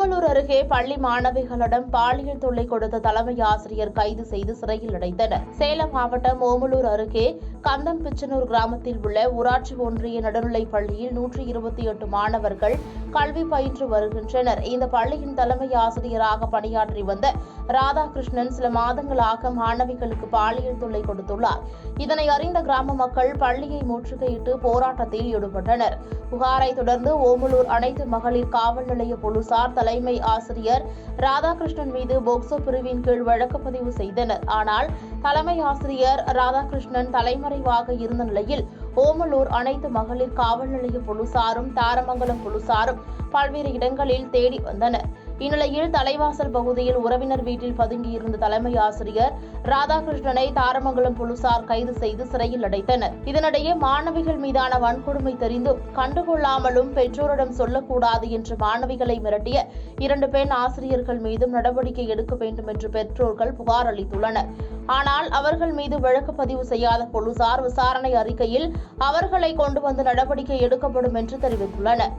ஓமலூர் அருகே பள்ளி மாணவிகளிடம் பாலியல் தொல்லை கொடுத்த தலைமை ஆசிரியர் கைது செய்து சிறையில் அடைத்தனர். சேலம் மாவட்டம் ஓமலூர் அருகே கந்தம்பிச்சனூர் கிராமத்தில் உள்ள ஊராட்சி ஒன்றிய நடுநிலைப் பள்ளியில் 128 மாணவர்கள் கல்வி பயின்று வருகின்றனர். இந்த பள்ளியின் தலைமை ஆசிரியராக பணியாற்றி வந்த ராதாகிருஷ்ணன் சில மாதங்களாக மாணவிகளுக்கு பாலியல் தொல்லை கொடுத்துள்ளார். இதனை அறிந்த கிராம மக்கள் பள்ளியை முற்றுகையிட்டு போராட்டத்தில் ஈடுபட்டனர். புகாரை தொடர்ந்து ஓமலூர் அனைத்து மகளிர் காவல் நிலைய போலீசார் தலைமை ஆசிரியர் ராதாகிருஷ்ணன் மீது போக்சோ பிரிவின் கீழ் வழக்கு பதிவு செய்தனர். ஆனால் தலைமை ஆசிரியர் ராதாகிருஷ்ணன் தலைமறைவாக இருந்த நிலையில் ஓமலூர் அனைத்து மகளிர் காவல் நிலைய போலீசாரும் தாரமங்கலம் போலீசாரும் பல்வேறு இடங்களில் தேடி வந்தனர். இந்நிலையில் தலைவாசல் பகுதியில் உறவினர் வீட்டில் பதுங்கியிருந்த தலைமை ஆசிரியர் ராதாகிருஷ்ணனை தாரமங்கலம் போலீசார் கைது செய்து சிறையில் அடைத்தனர். இதனிடையே மாணவிகள் மீதான வன்கொடுமை தெரிந்தும் கண்டுகொள்ளாமலும் பெற்றோரிடம் சொல்லக்கூடாது என்று மாணவிகளை மிரட்டிய 2 பெண் ஆசிரியர்கள் மீதும் நடவடிக்கை எடுக்க வேண்டும் என்று பெற்றோர்கள் புகார் அளித்துள்ளனர். ஆனால் அவர்கள் மீது வழக்கு பதிவு செய்யாத போலீசார் விசாரணை அறிக்கையில் அவர்களை கொண்டு வந்து நடவடிக்கை எடுக்கப்படும் என்று தெரிவித்துள்ளனர்.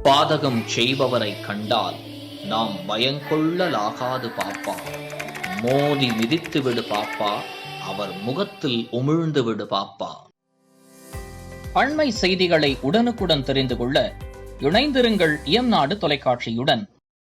பாதகம் செய்பவரை கண்டால் நாம் பயங்கொள்ளலாகாது பாப்பா. மோதி மிதித்து விடு பாப்பா, அவர் முகத்தில் உமிழ்ந்து விடு பாப்பா. அண்மை செய்திகளை உடனுக்குடன் தெரிந்து கொள்ள இணைந்திருங்கள் இயம்நாடு தொலைக்காட்சியுடன்.